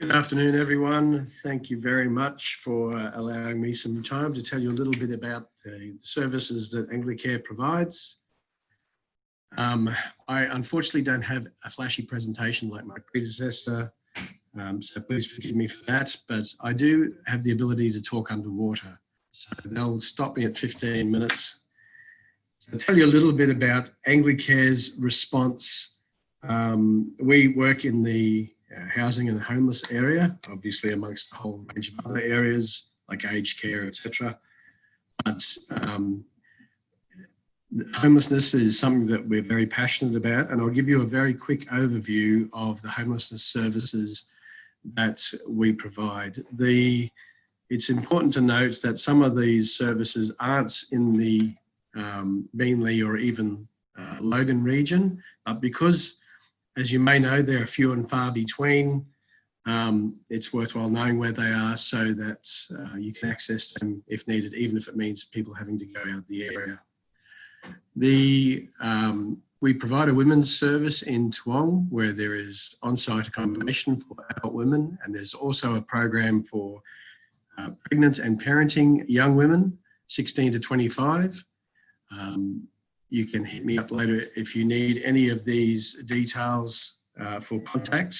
Good afternoon, everyone. Thank you very much for allowing me some time to tell you a little bit about the services that Anglicare provides. I unfortunately don't have a flashy presentation like my predecessor, so please forgive me for that, but I do have the ability to talk underwater. So they'll stop me at 15 minutes. So I'll tell you a little bit about Anglicare's response. We work in the housing and homeless area, obviously amongst a whole range of other areas like aged care, etc. But homelessness is something that we're very passionate about, and I'll give you a very quick overview of the homelessness services that we provide. It's important to note that some of these services aren't in the Beenleigh or even Logan region, but because, as you may know, they're few and far between. It's worthwhile knowing where they are so that you can access them if needed, even if it means people having to go out the area. We provide a women's service in Toowong where there is on-site accommodation for adult women, and there's also a program for pregnant and parenting young women, 16 to 25. You can hit me up later if you need any of these details for contact.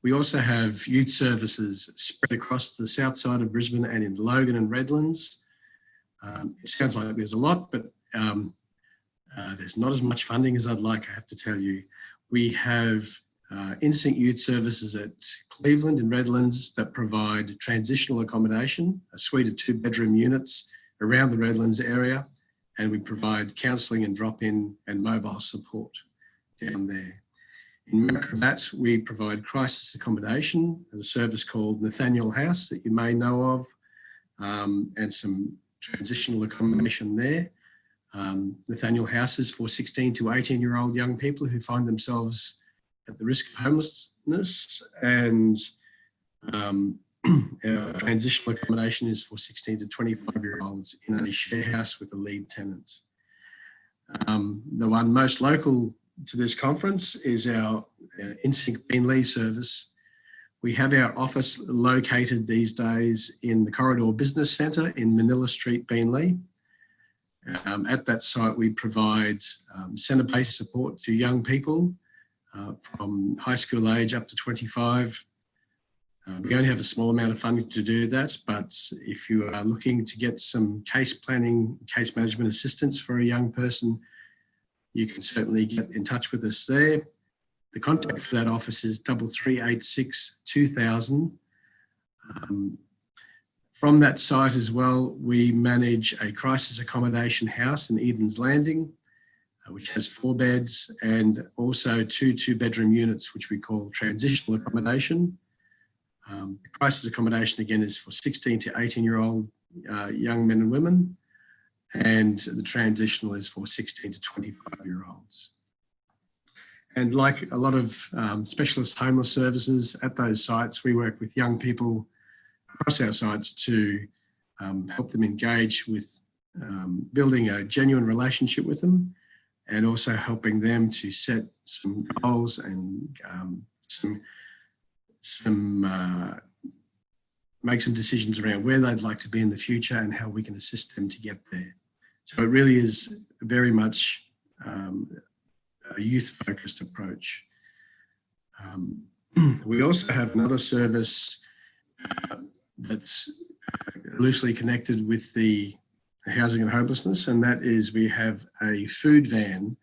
We also have youth services spread across the south side of Brisbane and in Logan and Redlands. It sounds like there's a lot, but there's not as much funding as I'd like, I have to tell you. We have inSync youth services at Cleveland and Redlands that provide transitional accommodation, a suite of 2-bedroom units around the Redlands area, and we provide counselling and drop-in and mobile support down there. In Macrabat, we provide crisis accommodation at a service called Nathaniel House that you may know of, and some transitional accommodation there. Nathaniel House is for 16 to 18-year-old young people who find themselves at the risk of homelessness, and our transitional accommodation is for 16 to 25-year-olds in a share house with a lead tenant. The one most local to this conference is our inSync Beenleigh service. We have our office located these days in the Corridor Business Centre in Manila Street, Beenleigh. At that site, we provide centre-based support to young people from high school age up to 25. We only have a small amount of funding to do that, but if you are looking to get some case planning, case management assistance for a young person, you can certainly get in touch with us there. The contact for that office is 3386 2000. From that site as well, we manage a crisis accommodation house in Eden's Landing, which has 4 beds, and also 2 2-bedroom units, which we call transitional accommodation. The crisis accommodation, again, is for 16 to 18-year-old young men and women, and the transitional is for 16 to 25-year-olds. And like a lot of specialist homeless services at those sites, we work with young people across our sites to help them engage with building a genuine relationship with them, and also helping them to set some goals and make some decisions around where they'd like to be in the future and how we can assist them to get there. So it really is very much a youth-focused approach. We also have another service that's loosely connected with the housing and homelessness, and that is we have a food van,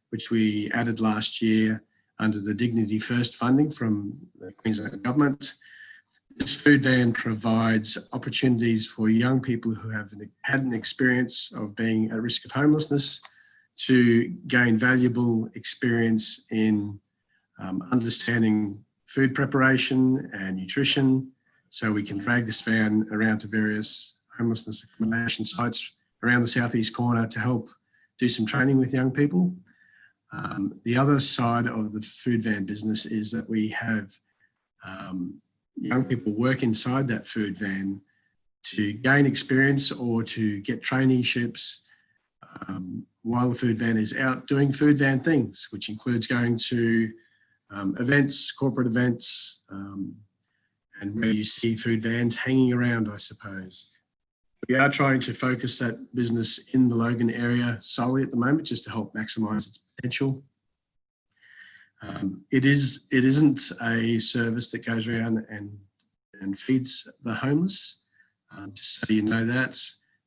which we added last year under the Dignity First funding from the Queensland government. This food van provides opportunities for young people who have had an experience of being at risk of homelessness to gain valuable experience in understanding food preparation and nutrition. So we can drag this van around to various homelessness accommodation sites around the southeast corner to help do some training with young people. The other side of the food van business is that we have young people work inside that food van to gain experience or to get traineeships while the food van is out doing food van things, which includes going to events, corporate events, and where you see food vans hanging around, I suppose. We are trying to focus that business in the Logan area solely at the moment, just to help maximise its potential. It isn't a service that goes around and feeds the homeless. Just so you know that.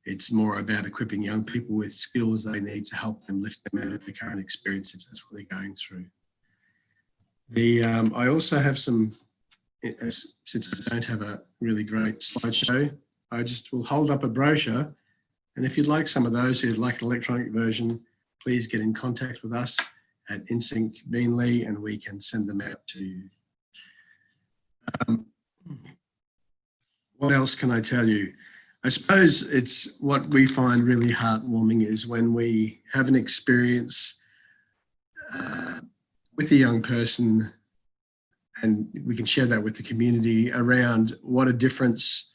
It's more about equipping young people with skills they need to help them lift them out of their current experience if that's what they're going through. I also have some, since I don't have a really great slideshow, I just will hold up a brochure, and if you'd like some of those who'd like an electronic version, please get in contact with us at inSync Beanley and we can send them out to you. What else can I tell you? I suppose it's what we find really heartwarming is when we have an experience with a young person and we can share that with the community around what a difference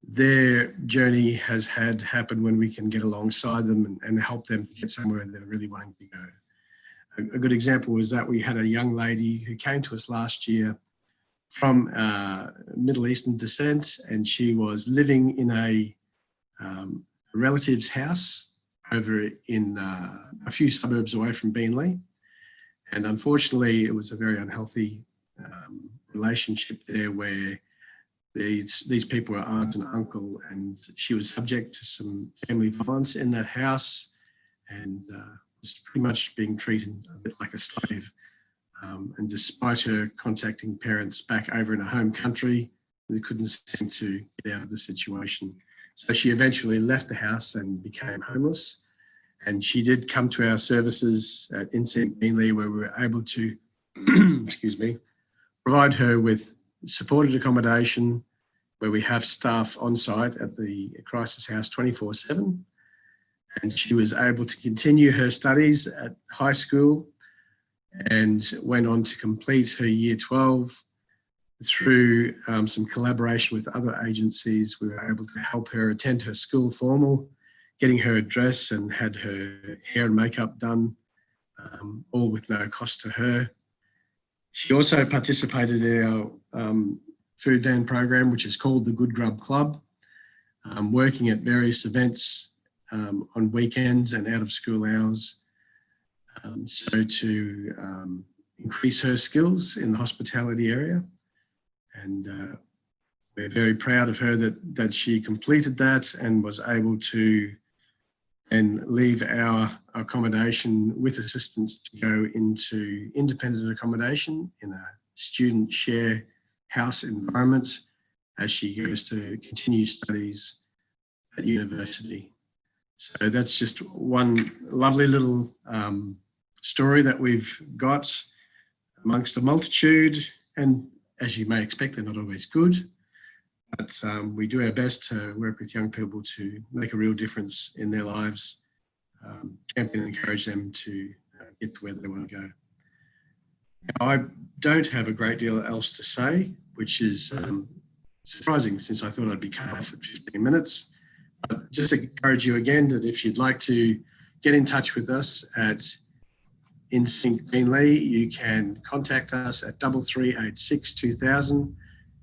their journey has had happen when we can get alongside them and help them to get somewhere they're really wanting to go. A good example was that we had a young lady who came to us last year from Middle Eastern descent, and she was living in a relative's house over in a few suburbs away from Beanley. And unfortunately, it was a very unhealthy relationship there where these people were aunt and uncle, and she was subject to some family violence in that house and was pretty much being treated a bit like a slave. And despite her contacting parents back over in her home country, they couldn't seem to get out of the situation. So she eventually left the house and became homeless. And she did come to our services at inSync Beanley, where we were able to, excuse me, provide her with supported accommodation, where we have staff on site at the crisis house 24/7. And she was able to continue her studies at high school and went on to complete her year 12 through some collaboration with other agencies. We were able to help her attend her school formal, getting her a dress and had her hair and makeup done, all with no cost to her. She also participated in our food van program, which is called the Good Grub Club, working at various events on weekends and out of school hours. So to increase her skills in the hospitality area. And we're very proud of her that she completed that and was able to then leave our accommodation with assistance to go into independent accommodation in a student share house environment as she goes to continue studies at university. So that's just one lovely little story that we've got amongst the multitude, and as you may expect, they're not always good, but we do our best to work with young people to make a real difference in their lives, champion and encourage them to get to where they want to go. Now, I don't have a great deal else to say, which is surprising since I thought I'd be cut off at 15 minutes. But just encourage you again that if you'd like to get in touch with us at inSync Beanley, you can contact us at 3386 2000.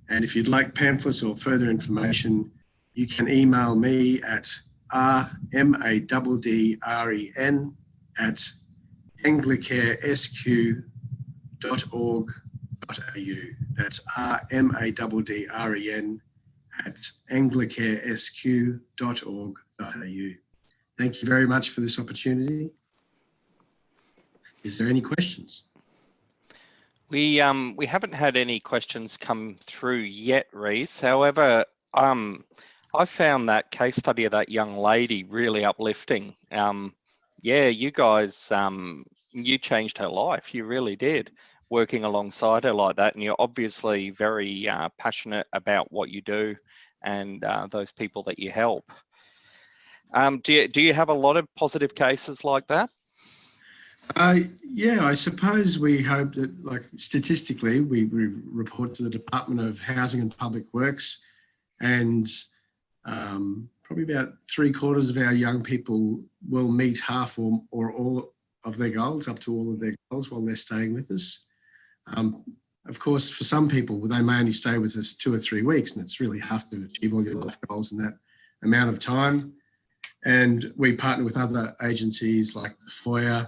And if you'd like pamphlets or further information, you can email me at rmaddren@anglicaresq.org.au. That's rmaddren@anglicaresq.org.au. Thank you very much for this opportunity. Is there any questions? We haven't had any questions come through yet, Rees. However, I found that case study of that young lady really uplifting. Yeah, you guys, you changed her life. You really did, working alongside her like that. And you're obviously very passionate about what you do and those people that you help. Do you have a lot of positive cases like that? Yeah, I suppose we hope that, like, statistically, we report to the Department of Housing and Public Works, and probably about 3/4 of our young people will meet half or all of their goals, up to all of their goals while they're staying with us. Of course, for some people, they may only stay with us 2 or 3 weeks, and it's really hard to achieve all your life goals in that amount of time. And we partner with other agencies like the Foyer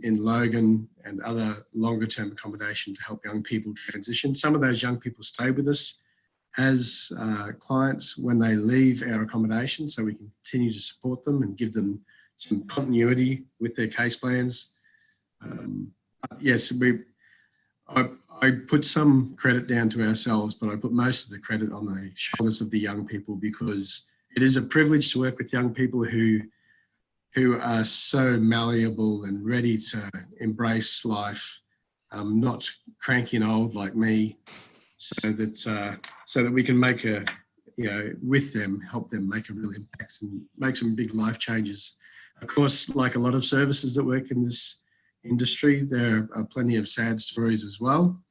in Logan and other longer term accommodation to help young people transition. Some of those young people stay with us as clients when they leave our accommodation, so we can continue to support them and give them some continuity with their case plans. Yes, I put some credit down to ourselves, but I put most of the credit on the shoulders of the young people, because it is a privilege to work with young people who are so malleable and ready to embrace life, not cranky and old like me, so that we can make with them, help them make a real impact and make some big life changes. Of course, like a lot of services that work in this industry, there are plenty of sad stories as well,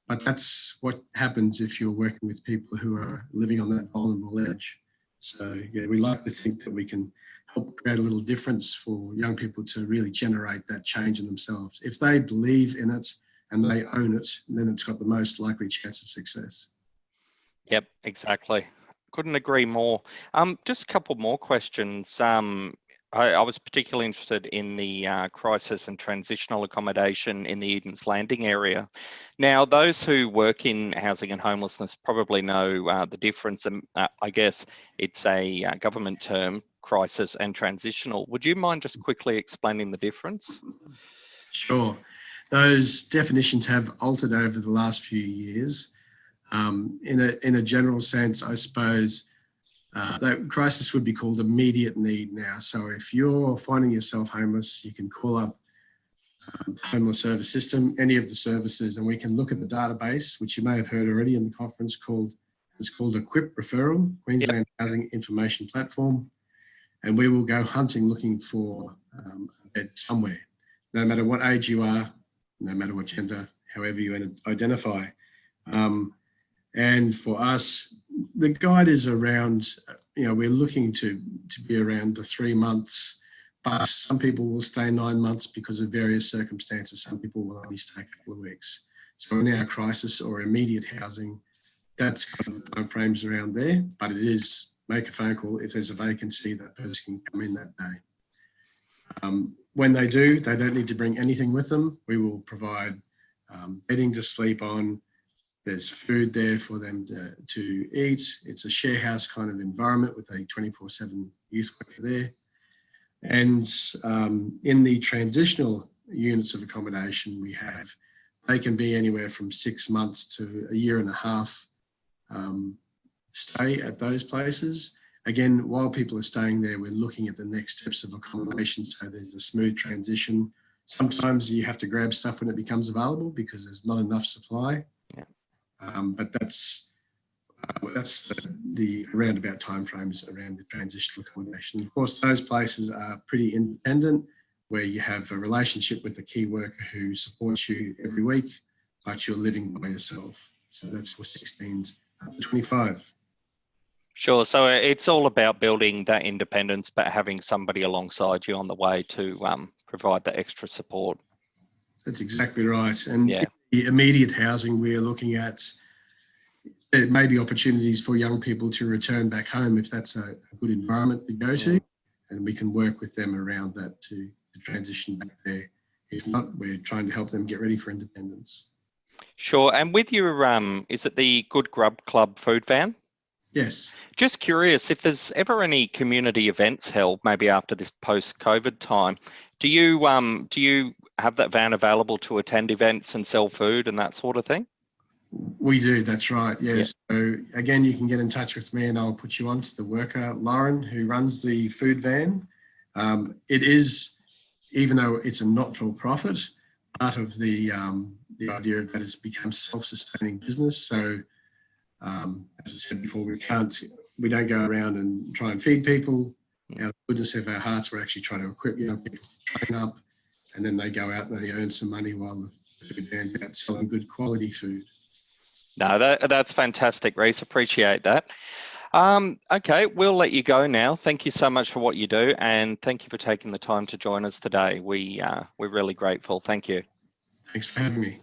but that's what happens if you're working with people who are living on that vulnerable edge. So yeah, we like to think that we can help create a little difference for young people to really generate that change in themselves. If they believe in it and they own it, then it's got the most likely chance of success. Yep, exactly. Couldn't agree more. Just a couple more questions. I was particularly interested in the crisis and transitional accommodation in the Eden's Landing area. Now, those who work in housing and homelessness probably know the difference, and I guess it's a government term, crisis and transitional. Would you mind just quickly explaining the difference? Sure. Those definitions have altered over the last few years. In a general sense, I suppose, that crisis would be called immediate need now. So if you're finding yourself homeless, you can call up the homeless service system, any of the services, and we can look at the database, which you may have heard already in the conference, it's called a QIP referral, Queensland Housing Information Platform, and we will go hunting looking for a bed somewhere, no matter what age you are, no matter what gender, however you identify. And for us, the guide is around, we're looking to be around the 3 months, but some people will stay 9 months because of various circumstances. Some people will only stay a couple of weeks. So in our crisis or immediate housing, that's kind of the time frames around there, but it is make a phone call. If there's a vacancy, that person can come in that day. When they do, they don't need to bring anything with them. We will provide bedding to sleep on. There's food there for them to eat. It's a share house kind of environment with a 24/7 youth worker there. And in the transitional units of accommodation they can be anywhere from 6 months to 1.5 years stay at those places. Again, while people are staying there, we're looking at the next steps of accommodation, so there's a smooth transition. Sometimes you have to grab stuff when it becomes available because there's not enough supply. Yeah. But that's the roundabout timeframes around the transitional accommodation. Of course, those places are pretty independent, where you have a relationship with the key worker who supports you every week, but you're living by yourself. So that's for 16s up to 25. Sure. So it's all about building that independence, but having somebody alongside you on the way to provide the extra support. That's exactly right. And in the immediate housing, we're looking at there may be opportunities for young people to return back home if that's a good environment to go to, and we can work with them around that to transition back there. If not, we're trying to help them get ready for independence. Sure. And with your, is it the Good Grub Club food van? Yes. Just curious, if there's ever any community events held, maybe after this post-COVID time, do you have that van available to attend events and sell food and that sort of thing? We do, that's right, yes. Yeah. So again, you can get in touch with me and I'll put you on to the worker, Lauren, who runs the food van. It is, even though it's a not-for-profit, part of the idea of that has become self-sustaining business. So as I said before, we don't go around and try and feed people. Out of the goodness of our hearts, we're actually trying to equip young people to train up, and then they go out and they earn some money while the food van's out selling good quality food. No, that's fantastic, Rees. Appreciate that. Okay, we'll let you go now. Thank you so much for what you do, and thank you for taking the time to join us today. We're really grateful. Thank you. Thanks for having me.